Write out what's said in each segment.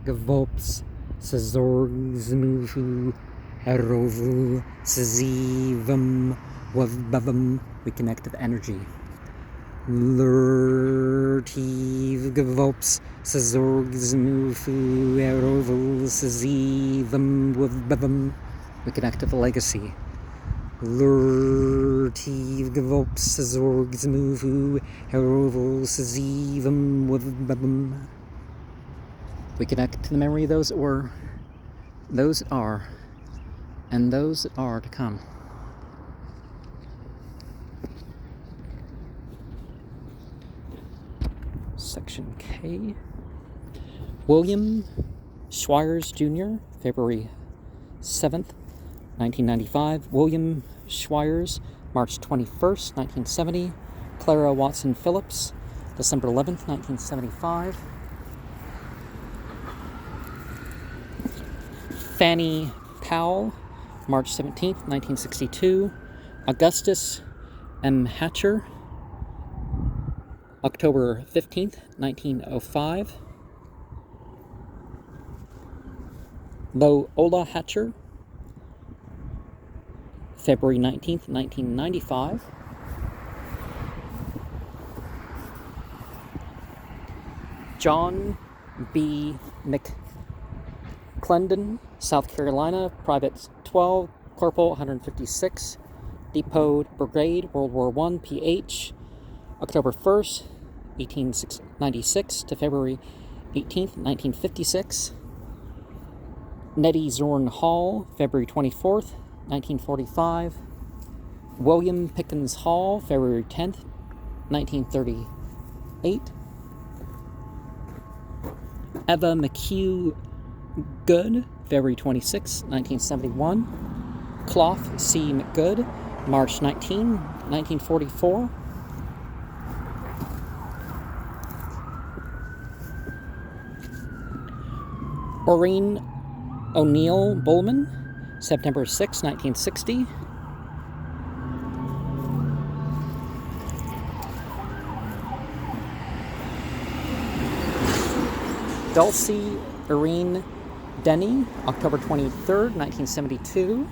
Gvolps, zmufu, erovul, vmwvbvm. We connect to the energy. Gvolps, zmufu, erovul, vmwvbvm. We connect to the legacy. Gvolps, zmufu, erovul, vmwvbvm. We connect to the memory of those that were, those that are, and those that are to come. Section K. William Schwires Jr., February 7th, 1995. William Schwires, March 21st, 1970. Clara Watson Phillips, December 11th, 1975. Fanny Powell, March 17th, 1962. Augustus M. Hatcher, October 15th, 1905. Lola Hatcher, February 19th, 1995. John B. McClendon, South Carolina, Private 12, Corporal 156, Depot Brigade, World War I, PH, October 1st, 1896 to February 18th, 1956. Nettie Zorn Hall, February 24th, 1945. William Pickens Hall, February 10th, 1938. Eva McHugh Good, February 26, 1971. Clough C. McGood, March 19, 1944. Maureen O'Neill Bullman, September 6, 1960. Dulcie Irene Denny, October 23rd, 1972.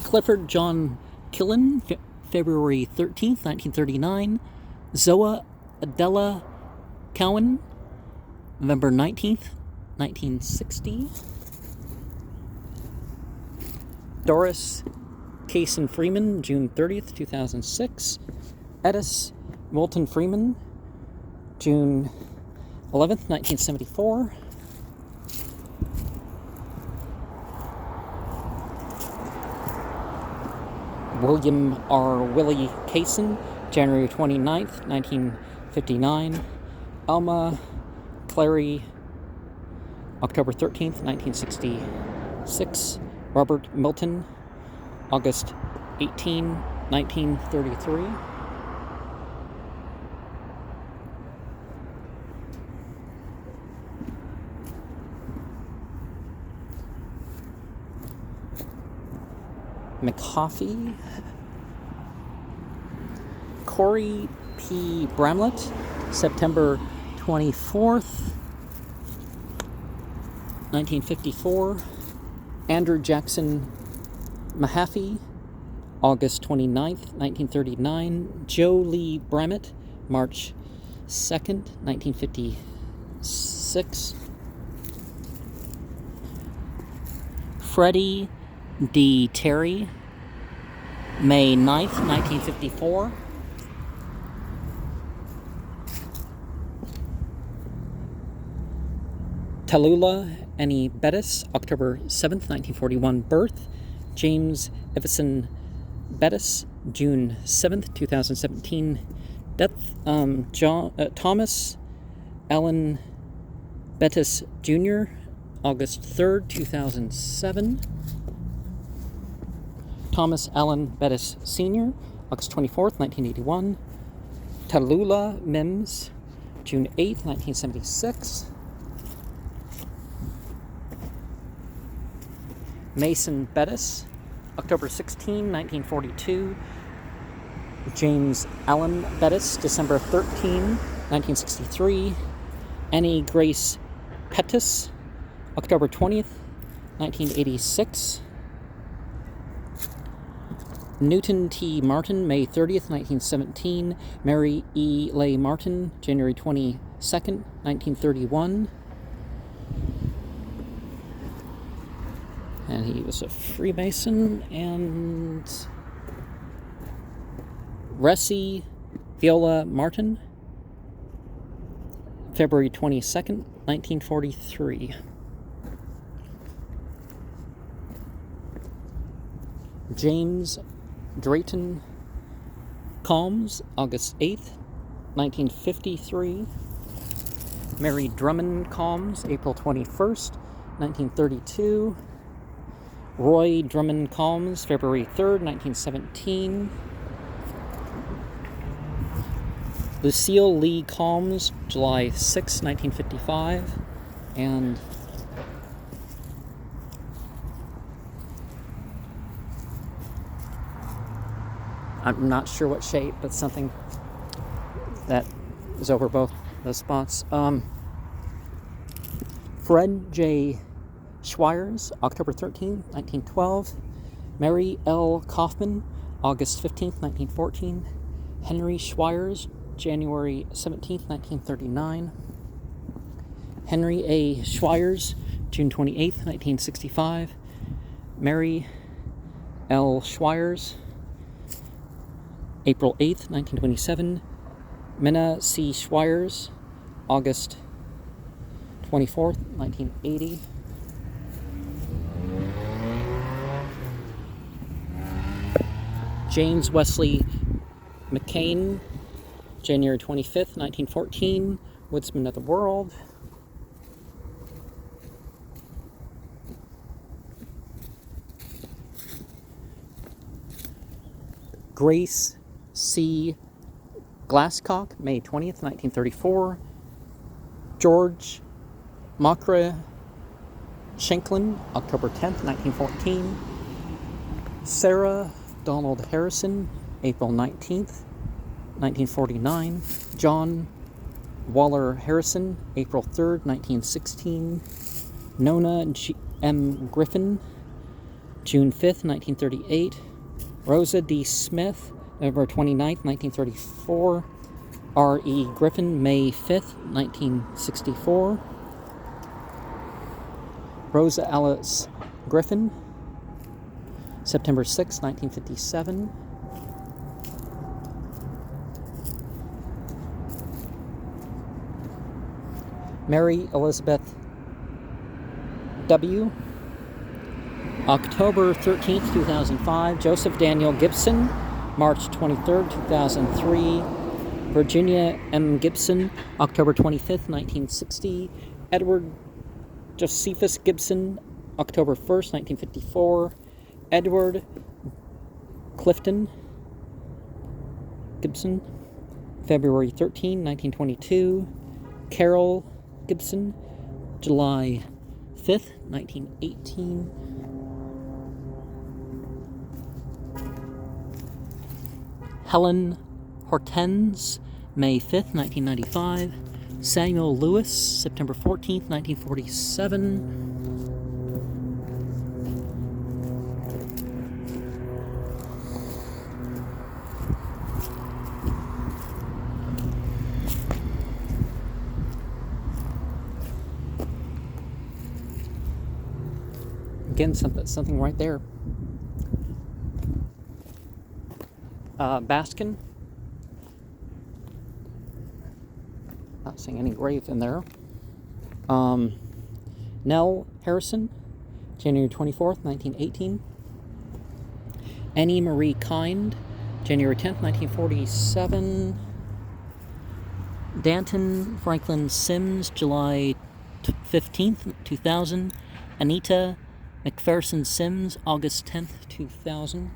Clifford John Killen, February 13th, 1939. Zoa Adela Cowan, November 19th, 1960. Doris Kaysen Freeman, June 30th, 2006. Edis Moulton Freeman, June 11th, 1974. William R. Willie Kaysen, January 29th, 1959. Alma Clary, October 13th, 1966. Robert Milton, August 18, 1933. McCoffey. Corey P. Bramlett, September 24th, 1954. Andrew Jackson Mahaffey, August 29th, 1939. Joe Lee Bramett, March 2nd, 1956. Freddie D. Terry, May 9th, 1954. Tallulah Annie Bettis, October 7th, 1941 birth. James Everson Bettis, June 7th, 2017 death. Thomas Allen Bettis Jr., August 3rd, 2007. Thomas Allen Bettis Sr., August 24th, 1981. Tallulah Mims, June 8th, 1976. Mason Bettis, October 16, 1942. James Allen Bettis, December 13, 1963. Annie Grace Pettis, October 20th, 1986. Newton T. Martin, May 30th, 1917. Mary E. Leigh Martin, January 22nd, 1931. And he was a Freemason. And Ressie Viola Martin, February 22nd, 1943. James Drayton Combs, August 8th, 1953. Mary Drummond Combs, April 21st, 1932. Roy Drummond Combs, February 3rd, 1917. Lucille Lee Combs, July 6, 1955. And I'm not sure what shape, but something that is over both those spots. Fred J. Schweiers, October 13, 1912. Mary L. Kaufman, August 15, 1914. Henry Schweiers, January 17, 1939. Henry A. Schweiers, June 28, 1965. Mary L. Schweiers, April 8th, 1927. Minna C. Schweiers, August 24th, 1980. James Wesley McCain, January 25th, 1914. Woodsman of the World. Grace C. Glasscock, May 20th, 1934. George Makra Shanklin, October 10th, 1914. Sarah Donald Harrison, April 19th, 1949. John Waller Harrison, April 3rd, 1916. Nona M. Griffin, June 5th, 1938. Rosa D. Smith, November 29th, 1934. R. E. Griffin, May 5th, 1964. Rosa Alice Griffin, September 6, 1957. Mary Elizabeth W., October 13th, 2005. Joseph Daniel Gibson, March 23rd, 2003. Virginia M. Gibson, October 25th, 1960. Edward Josephus Gibson, October 1st, 1954. Edward Clifton Gibson, February 13, 1922. Carol Gibson, July 5th, 1918. Helen Hortense, May 5th, 1995. Samuel Lewis, September 14th, 1947. Again, something right there. Baskin. Not seeing any grave in there. Nell Harrison, January 24th, 1918. Annie Marie Kind, January 10th, 1947. Danton Franklin Sims, July 15th, 2000. Anita McPherson Sims, August 10th, 2000.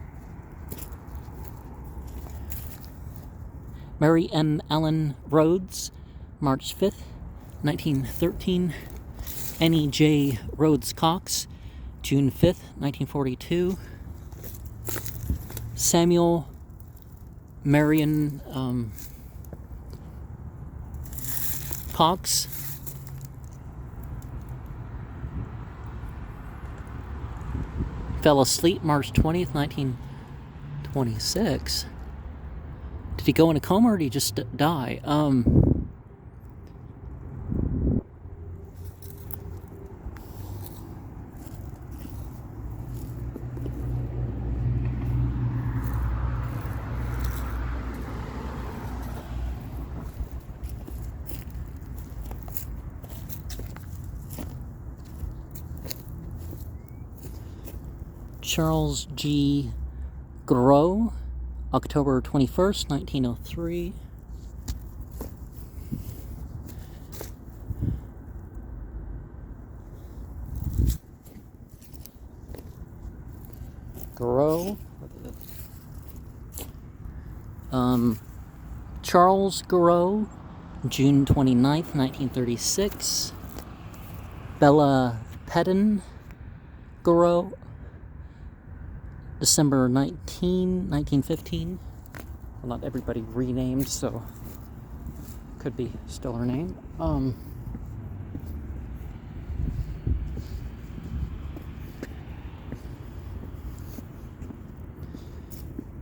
Mary M. Allen Rhodes, March 5th, 1913. Annie J. Rhodes Cox, June 5th, 1942. Samuel Marion Cox, fell asleep March 20th, 1926. Did he go in a coma or did he just die? Charles G. Gros, October 21st, 1903. Gros. Charles Gros, June 29th, 1936. Bella Pedden Gros, December 1915. Well, not everybody renamed, so could be still her name.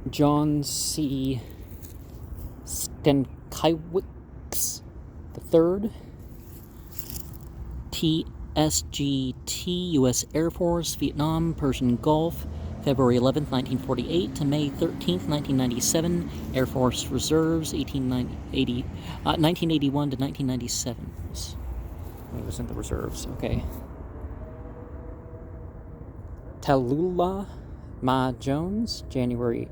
John C. Stankiewicz III, TSGT, U.S. Air Force, Vietnam, Persian Gulf, February 11th, 1948 to May 13th, 1997, Air Force Reserves, 1981 to 1997. He was in the reserves, okay. Tallulah Ma Jones, July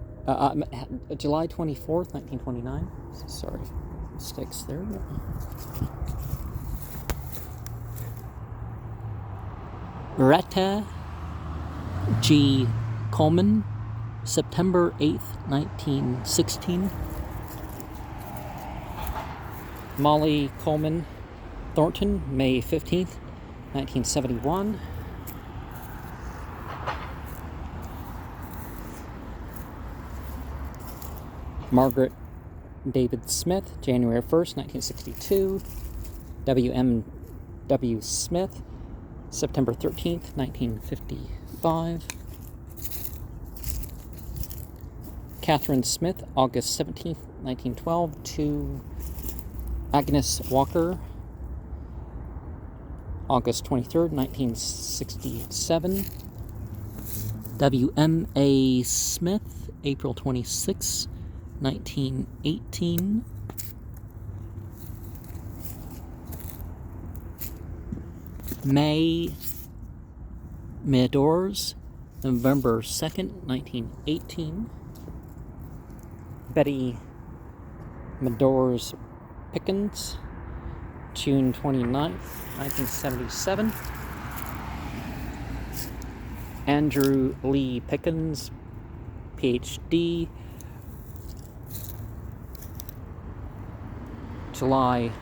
24th, 1929. Sorry, mistakes there. Retta G. Coleman, September 8th, 1916. Molly Coleman Thornton, May 15th, 1971. Margaret David Smith, January 1st, 1962. W.M.W. Smith, September 13th, 1955. Catherine Smith, August 17th, 1912 to Agnes Walker, August 23rd, 1967. W.M.A. Smith, April 26th, 1918. May Meadors, November 2nd, 1918. Betty Meadors Pickens, June 29th, 1977. Andrew Lee Pickens, PhD, July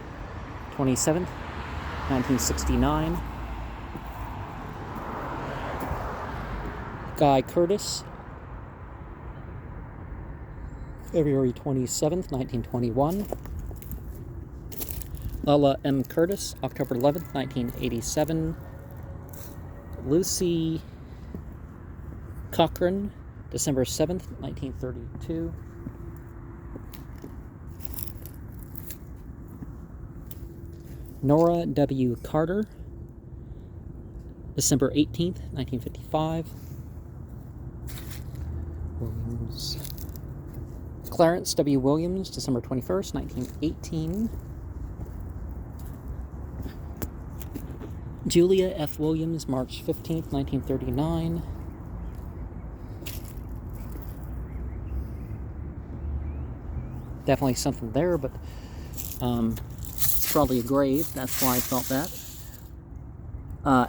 27th, 1969. Guy Curtis, February 27th, 1921. Lella M. Curtis, October 11th, 1987. Lucy Cochran, December 7th, 1932. Nora W. Carter, December 18th, 1955. Williams. Clarence W. Williams, December 21st, 1918. Julia F. Williams, March 15th, 1939. Definitely something there, but it's probably a grave. That's why I felt that.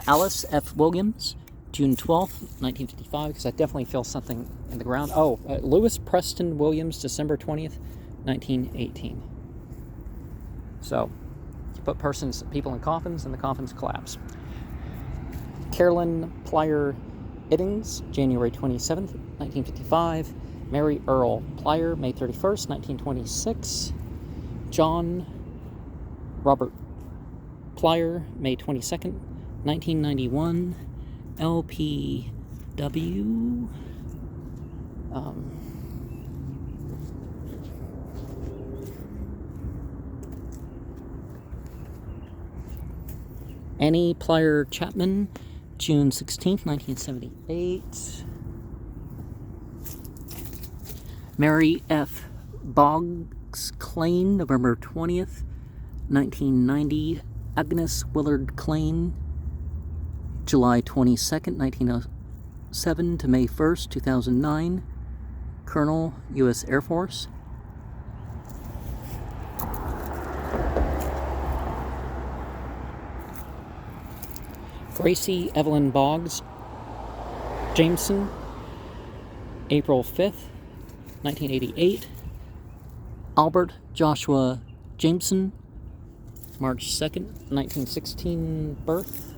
Alice F. Williams, June 12th, 1955, because I definitely feel something in the ground. Lewis Preston Williams, December 20th, 1918. So, you put people in coffins, and the coffins collapse. Carolyn Plyer Iddings, January 27th, 1955. Mary Earl Plyer, May 31st, 1926. John Robert Plyer, May 22nd, 1991. L.P. W. Annie Plyer Chapman, June 16th, 1978. Mary F. Boggs Klain, November 20th, 1990. Agnes Willard Klain, July 22nd, 1907 to May 1st, 2009. Colonel, U.S. Air Force. Gracie Evelyn Boggs Jameson, April 5th, 1988. Albert Joshua Jameson, March 2nd, 1916 birth.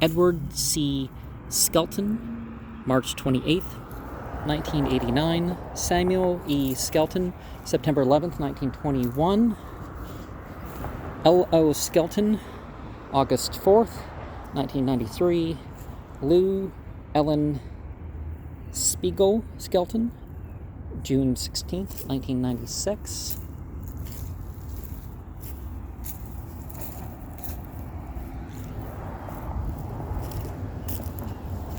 Edward C. Skelton, March 28th, 1989. Samuel E. Skelton, September 11th, 1921. L.O. Skelton, August 4th, 1993. Lou Ellen Spiegel Skelton, June 16th, 1996.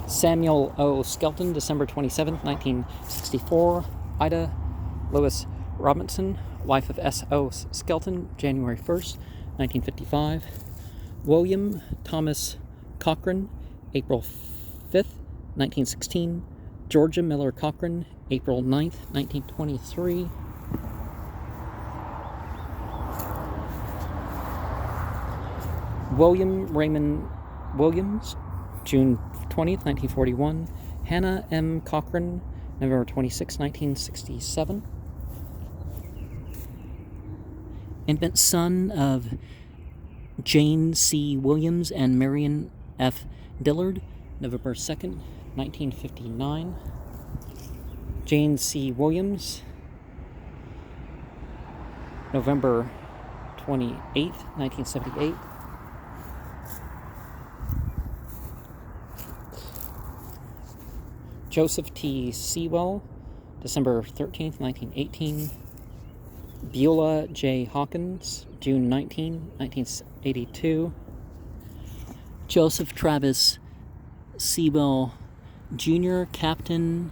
Samuel O. Skelton, December 27th, 1964. Ida Lois Robinson, wife of S. O. Skelton, January 1st, 1955. William Thomas Cochran, April 5th, 1916. Georgia Miller Cochran, April 9th, 1923. William Raymond Williams, June 20th, 1941. Hannah M. Cochran, November 26, 1967. Infant son of Jane C. Williams and Marion F. Dillard, November 2nd, 1959. Jane C. Williams, November 28th, 1978. Joseph T. Sewell, December 13th, 1918. Beulah J. Hawkins, June 19, 1982. Joseph Travis Sewell Jr., Captain,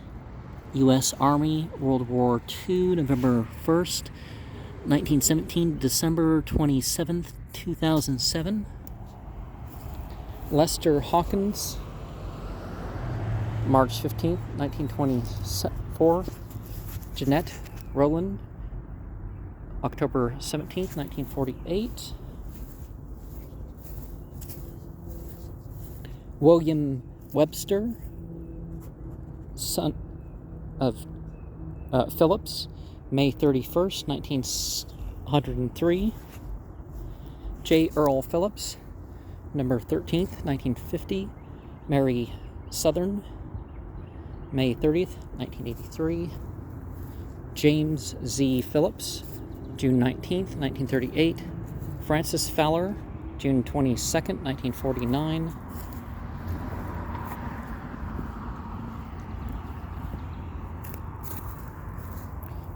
U.S. Army, World War II, November 1st, 1917, December 27th, 2007. Lester Hawkins, March 15th, 1924. Jeanette Rowland, October 17th, 1948. William Webster, son of Phillips, May 31st, 1903. J. Earl Phillips, November 13th, 1950. Mary Southern, May 30th, 1983. James Z. Phillips, June 19th, 1938. Francis Fowler, June 22nd, 1949.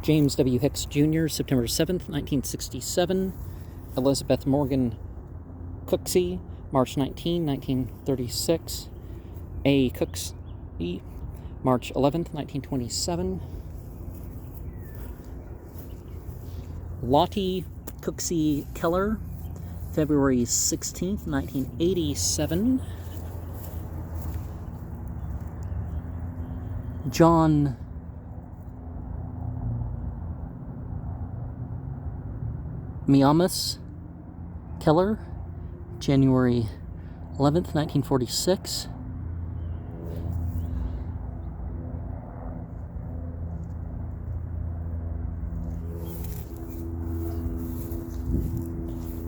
James W. Hicks Jr., September 7th, 1967. Elizabeth Morgan Cooksey, March 19, 1936. A. Cooksey, March 11th, 1927. Lottie Cooksey Keller, February 16th, 1987. John Miamis Keller, January 11th, 1946.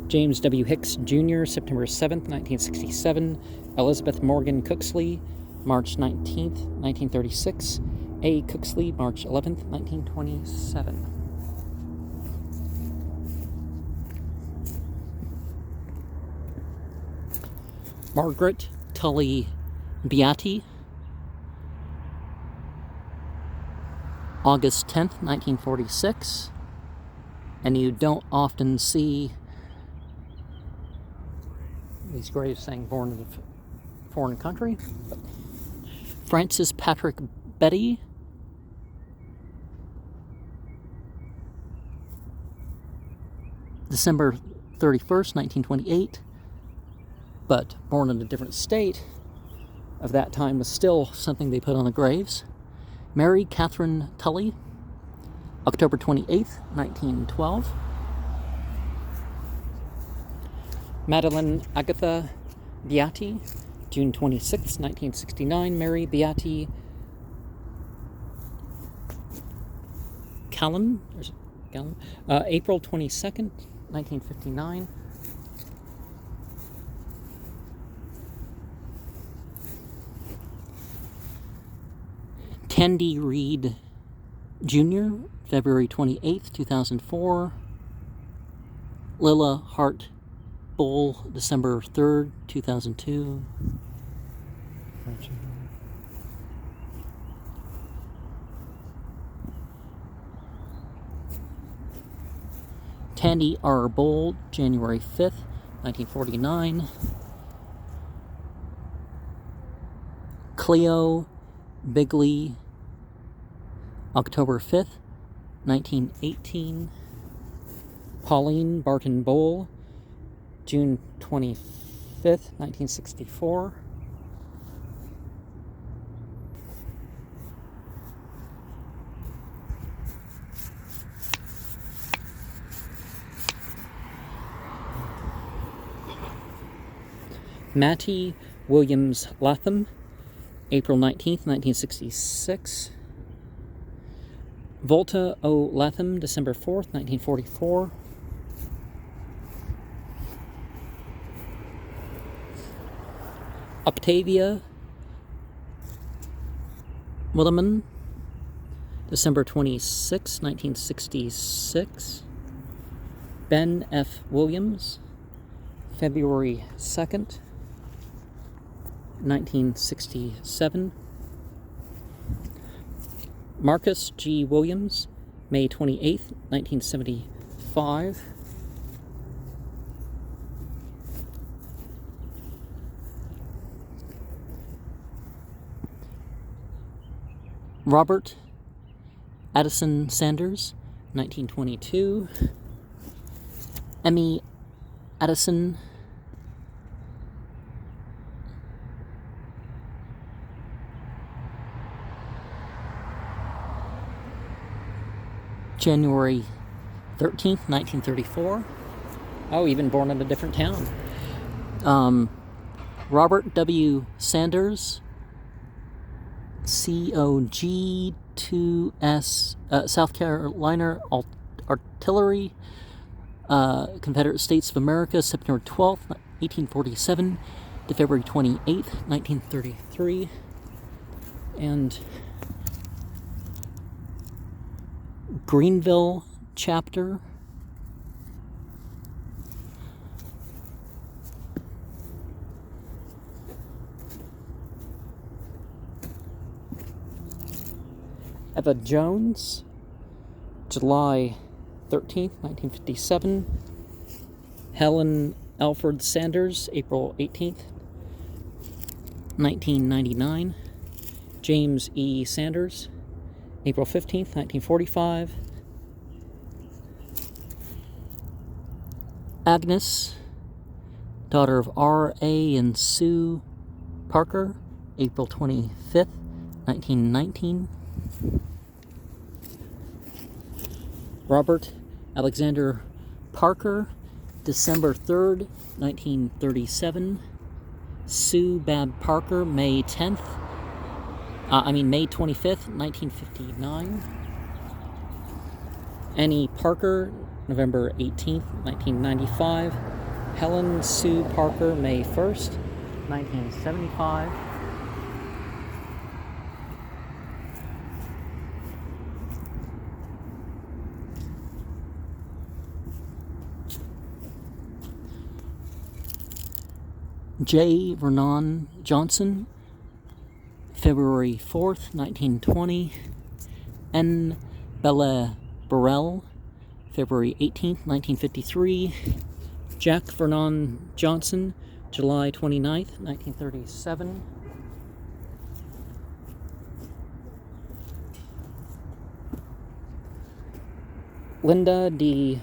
James W. Hicks Jr., September 7th, 1967. Elizabeth Morgan Cooksley, March 19th, 1936. A. Cooksley, March 11th, 1927. Margaret Tully Beatty, August 10th, 1946. And you don't often see these graves saying born in a foreign country. Francis Patrick Betty, December 31st, 1928, but born in a different state of that time was still something they put on the graves. Mary Catherine Tully, October 28th, 1912. Madeline Agatha Beatty, June 26th, 1969. Mary Beatty Callan, April 22nd, 1959. Tandy Reed Jr., February 28th, 2004. Lilla Hart Bull, December 3rd, 2002. Tandy R. Bull, January 5th, 1949. Cleo Bigley, October 5th, 1918. Pauline Barton Bowl, June 25th, 1964. Mattie Williams Latham, April 19th, 1966. Volta O. Latham, December 4th, 1944. Octavia Williman, December 26, 1966. Ben F. Williams, February 2nd, 1967. Marcus G. Williams, May 28th, 1975. Robert Addison Sanders, 1922. Emmy Addison, January 13th, 1934. Oh, even born in a different town. Robert W. Sanders, COG-2S, South Carolina Artillery, Confederate States of America, September 12th, 1847 to February 28th, 1933. And Greenville chapter, Eva Jones, July 13th, 1957. Helen Alford Sanders, April 18th, 1999. James E. Sanders, April 15th, 1945. Agnes, daughter of R.A. and Sue Parker, April 25th, 1919. Robert Alexander Parker, December 3rd, 1937. Sue Bab Parker, May 25th, 1959. Annie Parker, November 18th, 1995. Helen Sue Parker, May 1st, 1975. J. Vernon Johnson, February 4th, 1920. N. Bella Burrell, February 18th, 1953. Jack Vernon Johnson, July 29th, 1937. Linda D.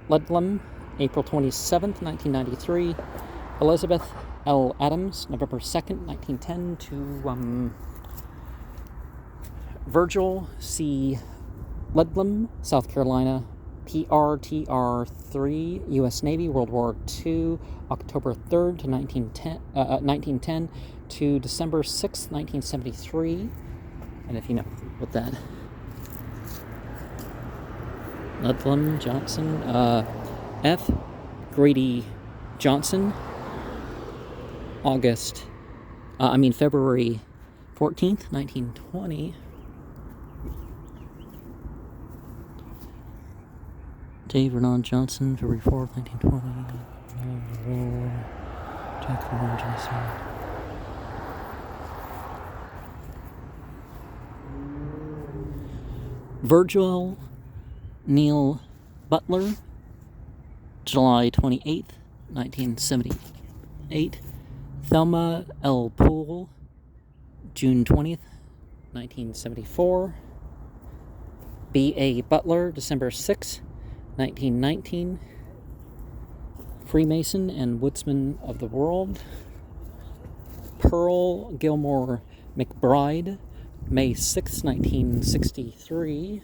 Lzwvmmh, April 27th, 1993. Elizabeth L. Adams, November 2nd, 1910 to Virgil C. Lzwvmmh, South Carolina, PRTR-3, U.S. Navy, World War II, October 3rd to 1910 to December 6th, 1973. And if you know what that... Lzwvmmh Johnson, F. Grady Johnson, February 14th, 1920. J. Vernon Johnson, February 4th, 1920. Jack Vernon Johnson. Virgil Neil Butler, July 28th, 1978. Thelma L. Poole, June 20th, 1974. B. A. Butler, December 6th, 1919. Freemason and Woodsman of the World. Pearl Gilmore McBride, May 6th, 1963.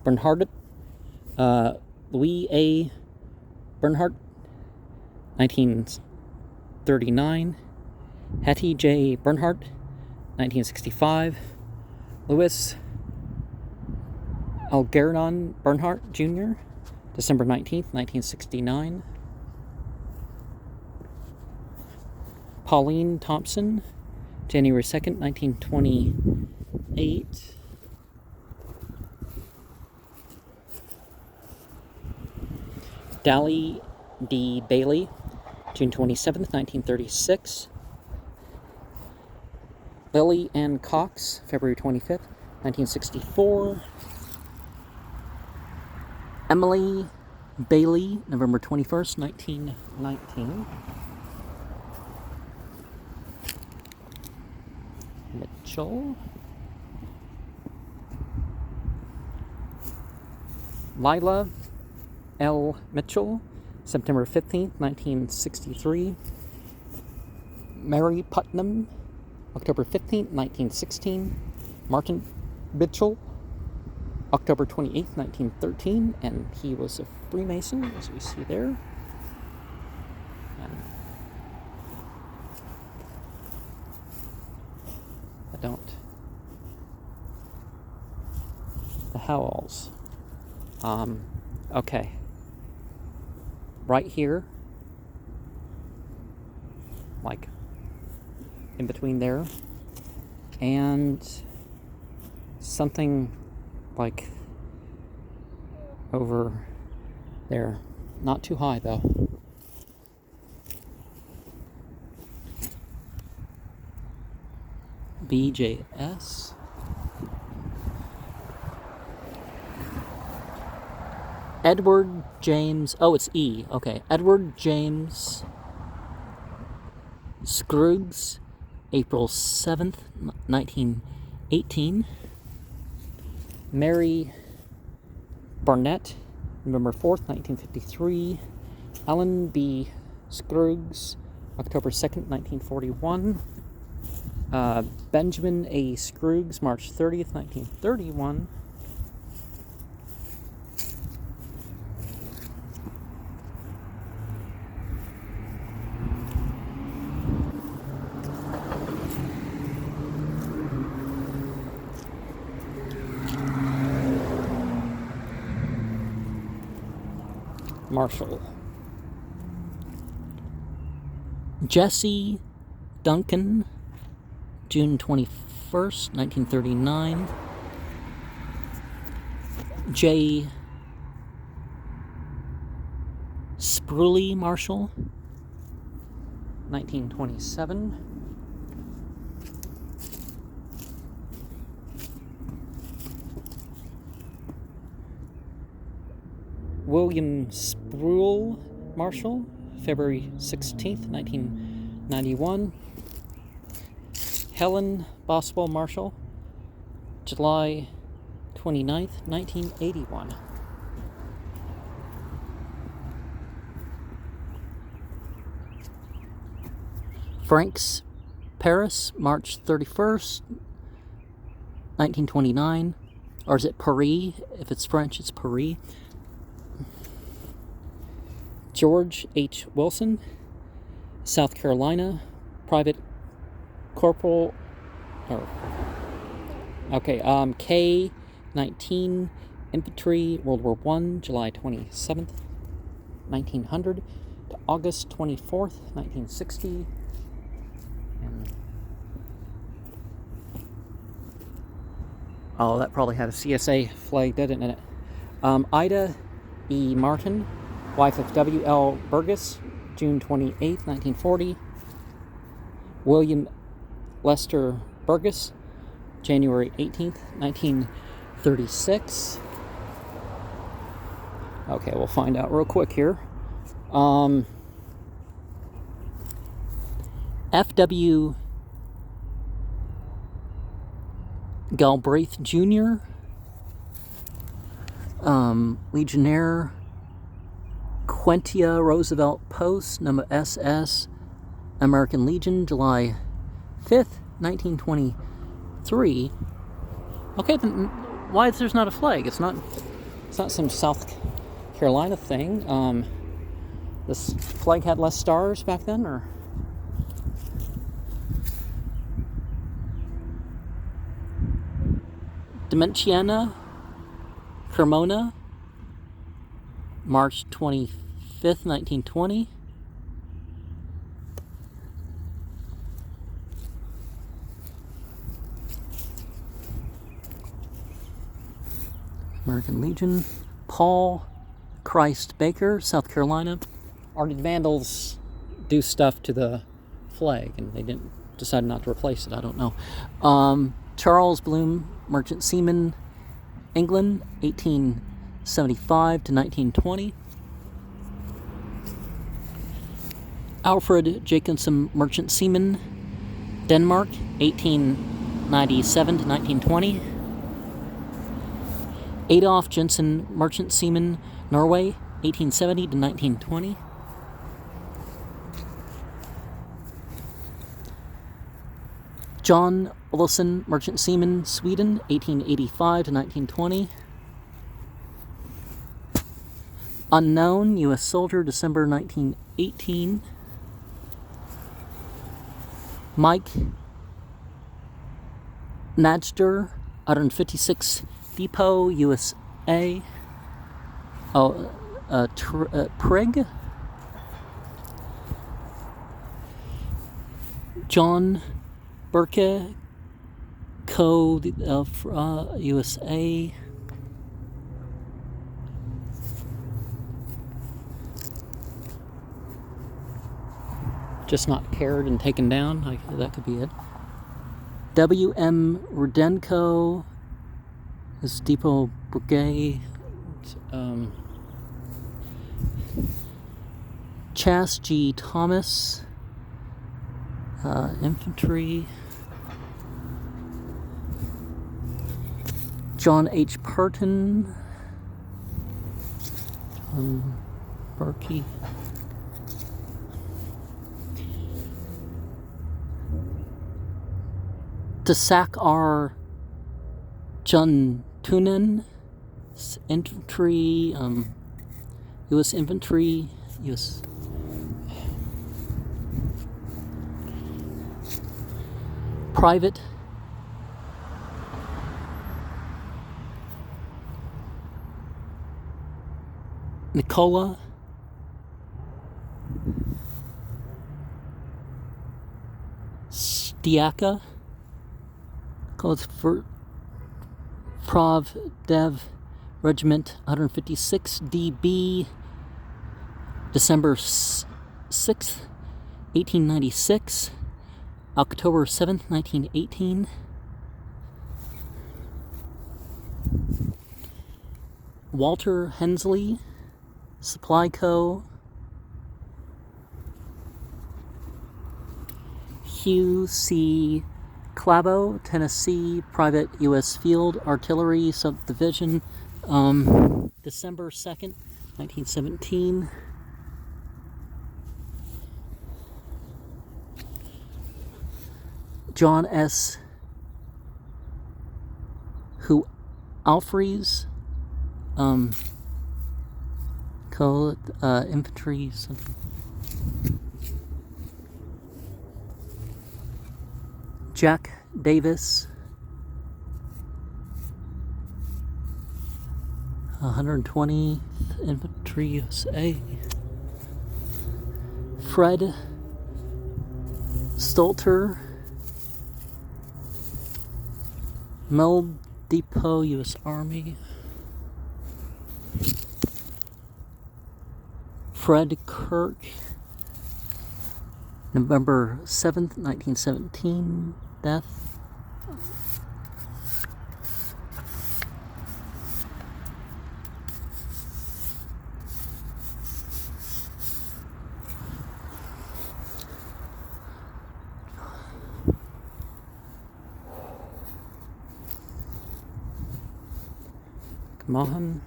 Bernhardt, Louis A. Bernhardt, 1939. Hetty J. Bernhardt, 1965. Louis Algernon Bernhardt, Jr., December 19th, 1969. Pauline Thompson, January 2nd, 1928. Dally D. Bailey, June 27th, 1936. Lily Ann Cox, February 25th, 1964. Emily Bailey, November 21st, 1919. Mitchell. Lila L. Mitchell, September 15th, 1963. Mary Putnam, October 15th, 1916. Martin Mitchell, October 28th, 1913, and he was a Freemason, as we see there. And I don't... The Howells. Okay. Right here, like in between there, and something like over there. Not too high though. BJS. Edward James, it's E, okay. Edward James Scruggs, April 7th, 1918. Mary Barnett, November 4th, 1953. Alan B. Scruggs, October 2nd, 1941. Benjamin A. Scruggs, March 30th, 1931. Marshall. Jesse Duncan, June 21st, 1939. J. Spruill Marshall, 1927. William Spruill Marshall, February 16th, 1991. Helen Boswell Marshall, July 29th, 1981. Franks Paris, March 31st, 1929. Or is it Paris? If it's French, it's Paris. George H. Wilson, South Carolina, Private Corporal, K-19 Infantry, World War I, July 27th, 1900 to August 24th, 1960. And that probably had a CSA flag, didn't it? Ida E. Martin, wife of W.L. Burgess, June 28, 1940. William Lester Burgess, January 18th, 1936. Okay, we'll find out real quick here. F.W. Galbraith Jr., Legionnaire, Quintia Roosevelt Post, number SS, American Legion, July 5th, 1923. Okay, then why is there's not a flag? It's not some South Carolina thing. This flag had less stars back then, or? Dimensiana Cremona, March 25th, 1920. American Legion. Paul Christ Baker, South Carolina. Or did Vandals do stuff to the flag and they didn't decide not to replace it? I don't know. Charles Bloom, Merchant Seaman, England, 1875 to 1920. Alfred Jacobson, Merchant Seaman, Denmark, 1897 to 1920. Adolf Jensen, Merchant Seaman, Norway, 1870 to 1920. John Olofsson, Merchant Seaman, Sweden, 1885 to 1920. Unknown, U.S. soldier, December 1918. Mike Nadster, 156 Depot, USA. Prig. John Burke, Code of USA. Just not cared and taken down. That could be it. W.M. Rudenko is Depot Brigade. Chas G. Thomas, Infantry. John H. Parton, John Barkey. Tasak R. Juntunen, Infantry, U.S. Infantry, U.S. Private Nicola Stiaka, codes for Prov Dev Regiment 156 DB, December 6th, 1896, October 7th, 1918. Walter Hensley, Supply Co. Hugh C. Clabo, Tennessee, Private U.S. Field Artillery Subdivision, December 2nd, 1917. John S. Who Alfreys, infantry something. Jack Davis, 120th Infantry USA. Fred Stolter, Mel Depot, U.S. Army. Fred Kirk, November 7th, 1917, death. McMahon.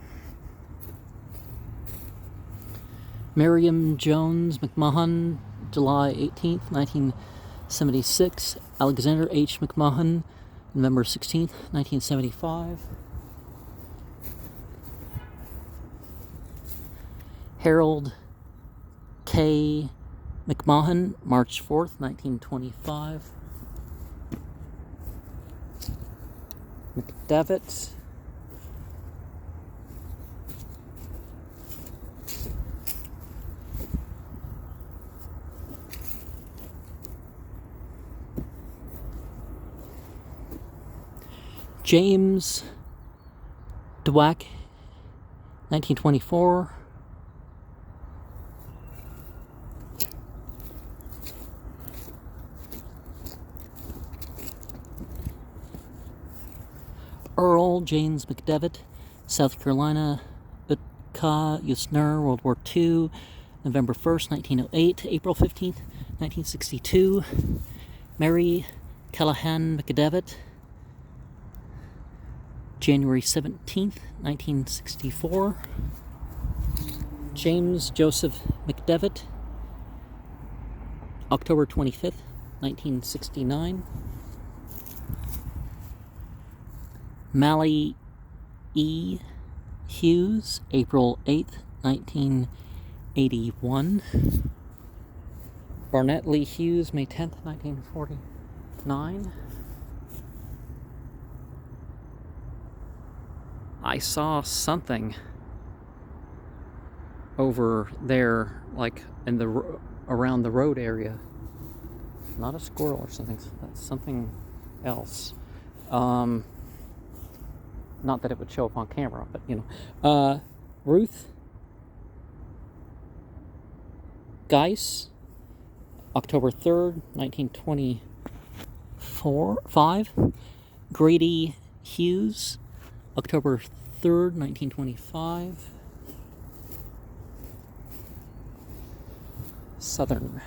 Miriam Jones McMahon, July 18th, 1976. Alexander H. McMahon, November 16th, 1975. Harold K. McMahon, March 4th, 1925. McDevitt. James Dwack, 1924. Earl James McDevitt, South Carolina, Utka, Usner, World War II, November 1st, 1908, April 15th, 1962. Mary Callahan McDevitt, January 17th, 1964. James Joseph McDevitt, October 25th, 1969. Mally E. Hughes, April 8th, 1981. Barnett Lee Hughes, May 10th, 1949. I saw something over there, like in the around the road area. Not a squirrel or something. That's something else. Not that it would show up on camera, but you know. Ruth Geis, October 3rd, 1925. Grady Hughes, October 3rd, 1925. Southern.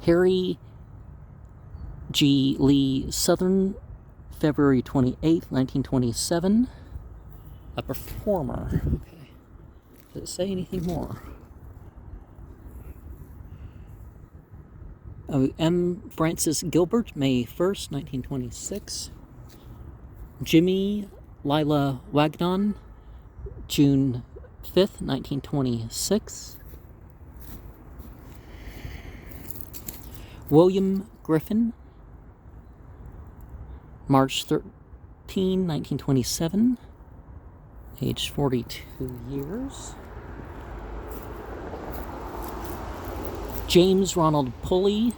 Harry G. Lee Southern, February 28th, 1927. A performer. Okay. Does it say anything more? M. Francis Gilbert, May 1st, 1926. Jimmy Lila Wagnon, June 5th, 1926. William Griffin, March 13, 1927, age 42 years. James Ronald Pulley,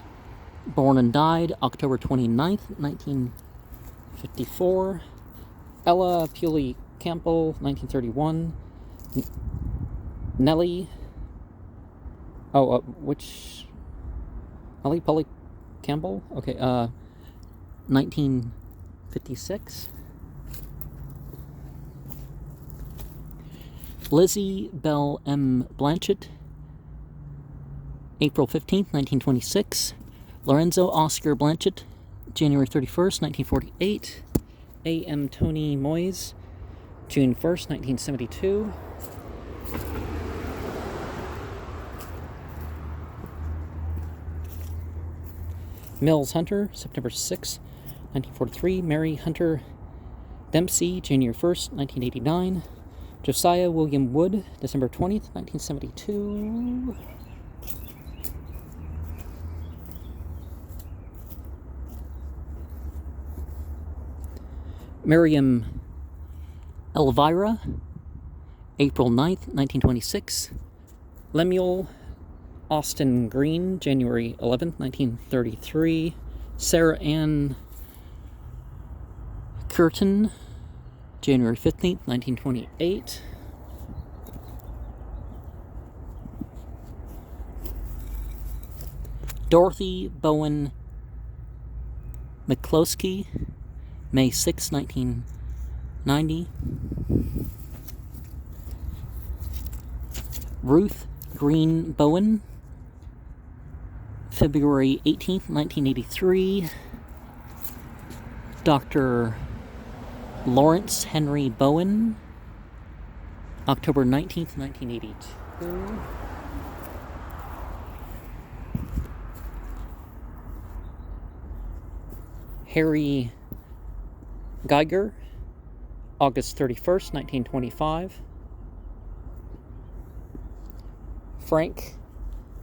born and died October 29th, 1954. Ella Puley Campbell, 1931. Nellie. Nellie Polly Campbell? Okay, 1956. Lizzie Bell M. Blanchett, April 15th, 1926. Lorenzo Oscar Blanchett, January 31st, 1948. A. M. Tony Moyes, June 1st, 1972. Mills Hunter, September 6th, 1943. Mary Hunter Dempsey, January 1st, 1989. Josiah William Wood, December 20th, 1972. Miriam Elvira, April 9th, 1926. Lemuel Austin Green, January 11th, 1933. Sarah Ann Curtin, January 15th, 1928. Dorothy Bowen McCloskey, May 6, 1990. Ruth Green Bowen, February 18th, 1983. Dr. Lawrence Henry Bowen, October 19th, 1982. Harry Geiger, August 31st, 1925. Frank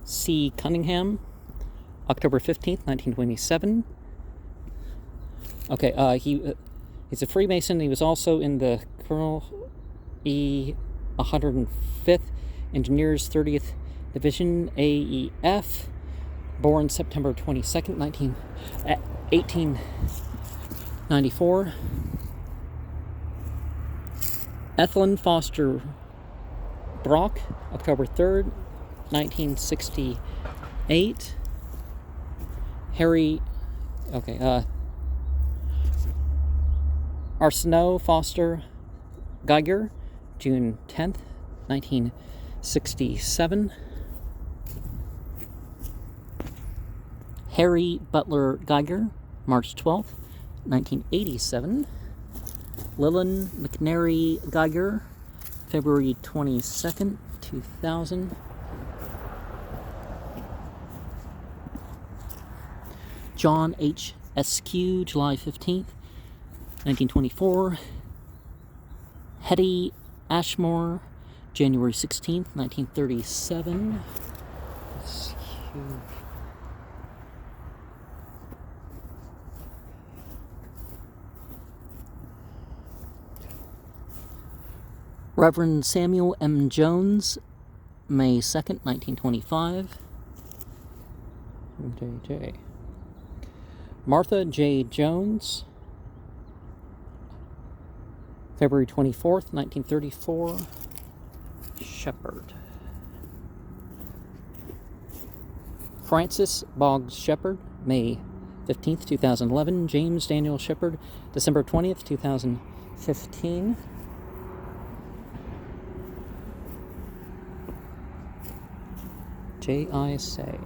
C. Cunningham, October 15th, 1927. Okay, he's a Freemason. He was also in the Colonel E. 105th Engineers 30th Division, AEF, born September 22nd, 1894. Ethelyn Foster Brock, October 3rd, 1968. Arsenault Foster Geiger, June 10th, 1967. Harry Butler Geiger, March 12th, 1987. Lillian McNary Geiger, February 22nd, 2000. John H. Eskew, July 15th, 1924. Hetty Ashmore, January 16th, 1937. Eskew. Reverend Samuel M. Jones, May 2nd, 1925. JJ. Martha J. Jones, February 24th, 1934. Shepherd. Francis Boggs Shepherd, May 15th, 2011. James Daniel Shepherd, December 20th, 2015. J.I. Say.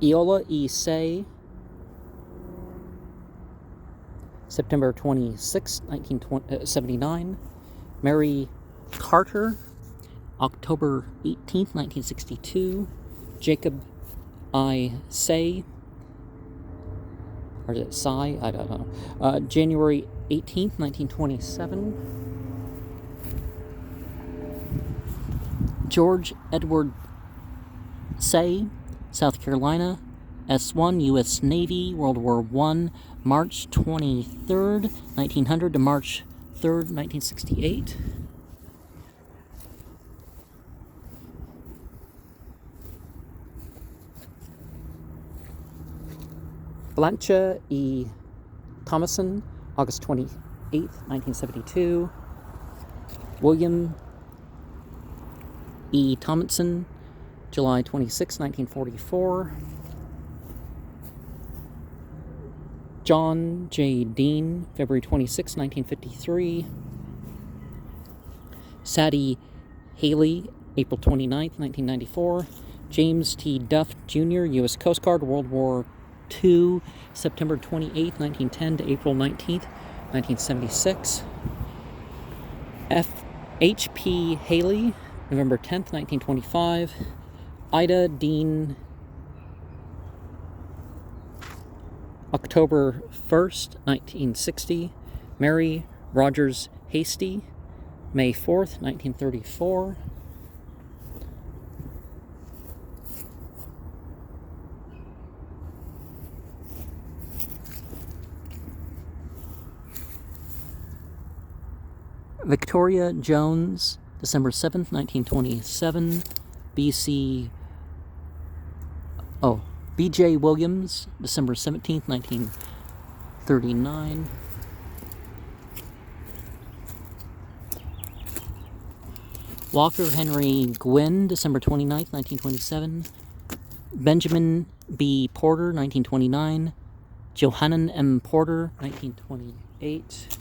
Eola E. Say, September 26, 1979. Mary Carter, October 18th, 1962. Jacob I. Say, or is it Sai? I don't know. January 18th, 1927. George Edward Say, South Carolina, S1, U.S. Navy, World War I, March 23rd, 1900 to March 3rd, 1968. Blanche E. Thomason, August 23rd, 8th, 1972. William E. Tomlinson, July 26, 1944. John J. Dean, February 26, 1953. Sadie Haley, April 29, 1994. James T. Duff, Jr., U.S. Coast Guard, World War II, September 28, 1910 to April 19, 1976. H.P. Haley, November 10, 1925. Ida Dean, October 1st, 1960. Mary Rogers Hasty, May 4th, 1934. Victoria Jones, December 7th, 1927. B.J. Williams, December 17th, 1939. Walker Henry Gwynn, December 29th, 1927. Benjamin B. Porter, 1929. Johannan M. Porter, 1928.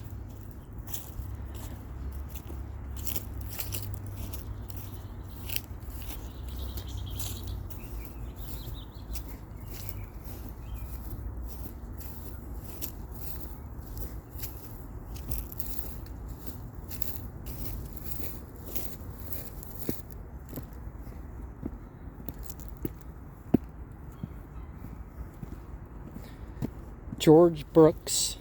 George Brooks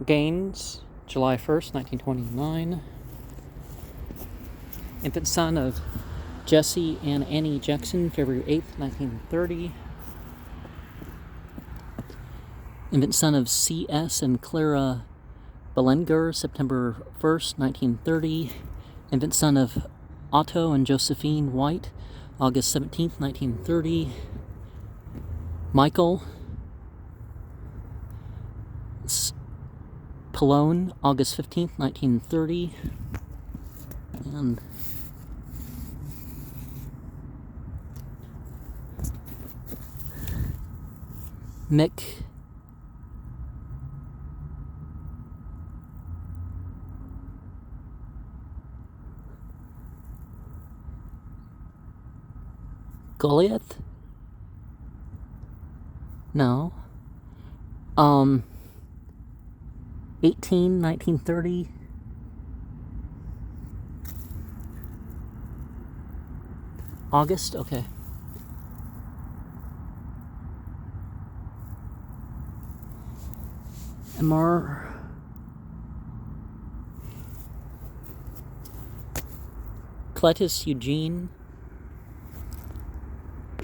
Gaines, July 1st, 1929. Infant son of Jesse and Annie Jackson, February 8th, 1930. Infant son of C.S. and Clara Belenger, September 1st, 1930. Infant son of Otto and Josephine White, August 17th, 1930. Michael Pallone, August 15th, 1930. And Mick Goliath? No. 1930. August? Okay. MR. Cletus Eugene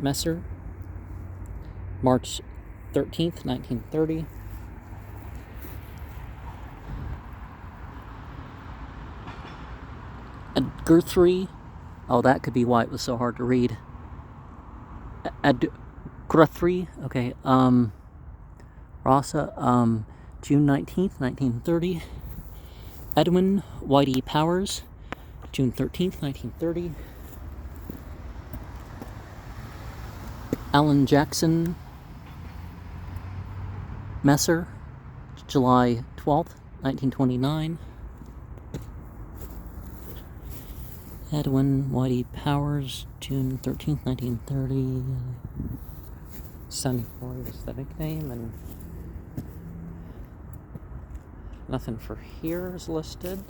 Messer, March 13th, 1930. Guthrie, oh, that could be why it was so hard to read. Guthrie, okay. Rasa, June 19th, 1930. Edwin Whitey Powers, June 13th, 1930. Alan Jackson Messer, July 12th, 1929. Edwin Whitey Powers, June 13th, 1930. Sonny Floyd is the nickname, and nothing for here is listed.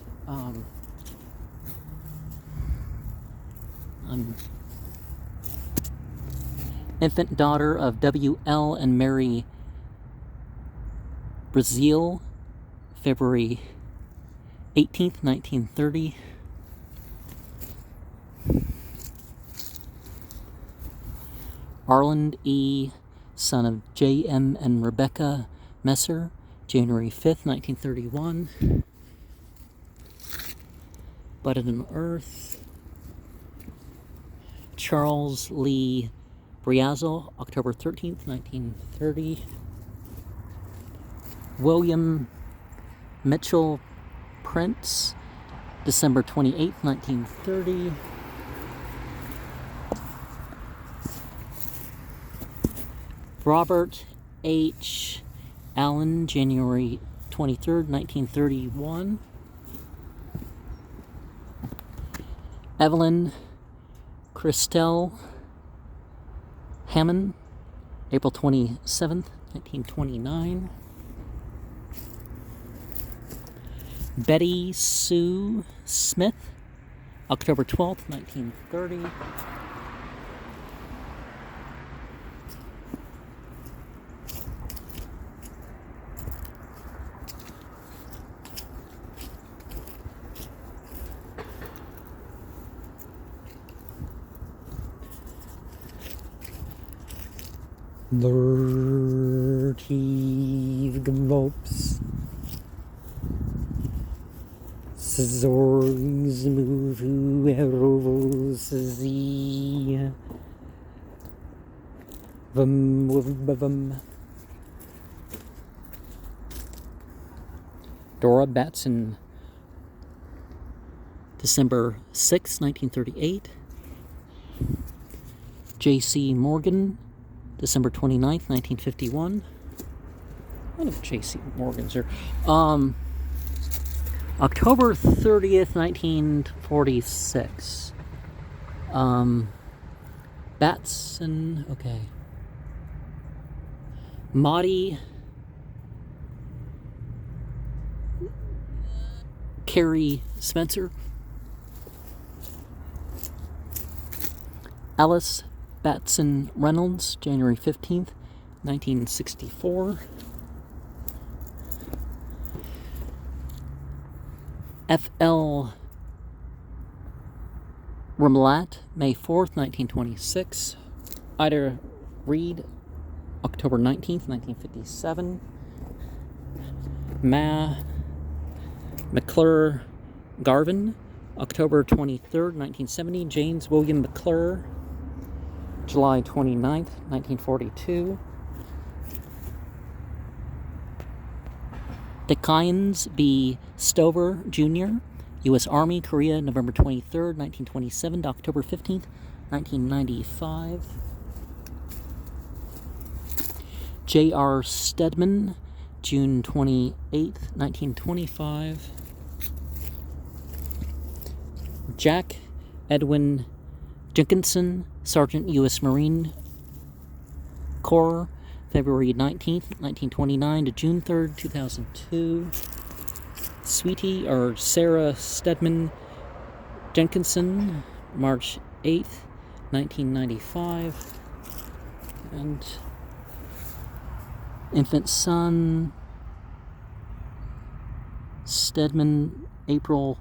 Infant daughter of W.L. and Mary Brazil, February 18th, 1930. Arland E., son of J.M. and Rebecca Messer, January 5th, 1931. Budded in Earth. Charles Lee Briazel, October 13th, 1930. William Mitchell Prince, December 28th, 1930. Robert H. Allen, January 23rd, 1931. Evelyn Christelle Hammond, April 27th, 1929. Betty Sue Smith, October 12th, 1930. Gvolps. Zmufu, erovul, vmwvbvm. Dora Batson, December 6, 1938. J.C. Morgan, December 29th, 1951. One of J.C. Morgan's here. October 30th, 1946. Batson, okay. Maudie Carrie Spencer. Alice Batson Reynolds, January 15th, 1964. F.L. Rumlat, May 4th, 1926. Ida Reed, October 19th, 1957. Ma McClure Garvin, October 23rd, 1970. James William McClure, July 29th, 1942. DeKynes B. Stover, Jr., U.S. Army, Korea, November 23rd, 1927 to October 15th, 1995. J.R. Stedman, June 28th, 1925. Jack Edwin Jenkinson, Sergeant, U.S. Marine Corps, February 19th, 1929 to June 3rd, 2002. Sweetie, or Sarah Stedman Jenkinson, March 8th, 1995. And infant son, Stedman, April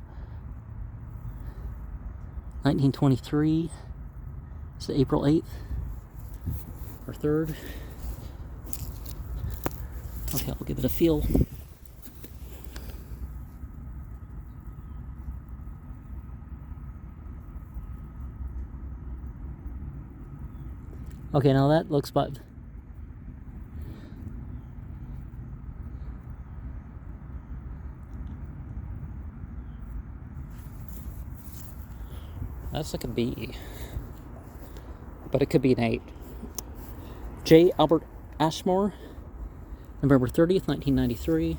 1923. Is it April 8th or 3rd? Okay, I'll give it a feel. Okay, now that looks about... That's like a B. But it could be an 8. J. Albert Ashmore, November 30th, 1993.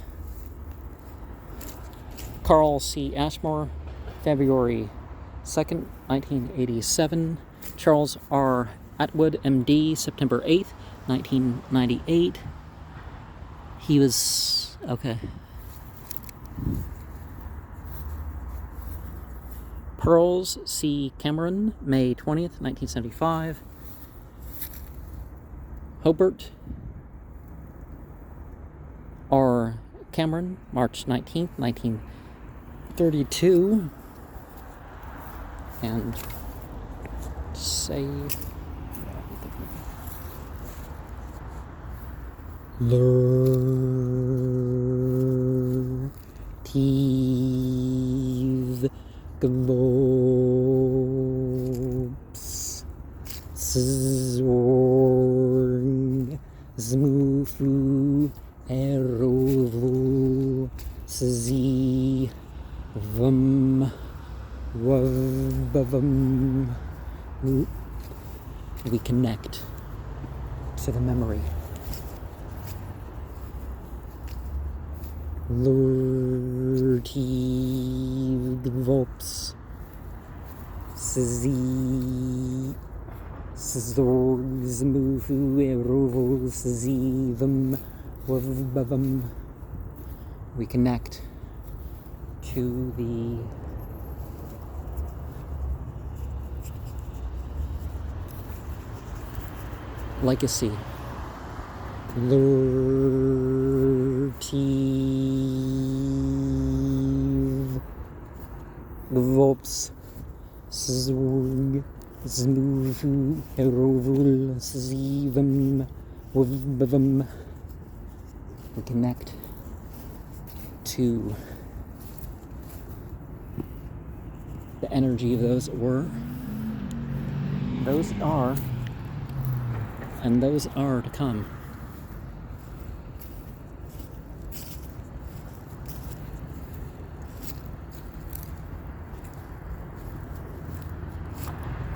Carl C. Ashmore, February 2nd, 1987. Charles R. Atwood, M.D., September 8th, 1998. He was... okay. Pearls C. Cameron, May 20th, 1975. Hobart R. Cameron, March 19th, 1932. And save. Lzwvmmh Gvolps zmufu erovul zmufu. We connect to the memory. Gvolps. Zmufu, erovul, zmufu. We connect to the legacy. Gvolps. Zmufu, erovul, zmufu. We connect to the energy of those were, those are, and those are to come.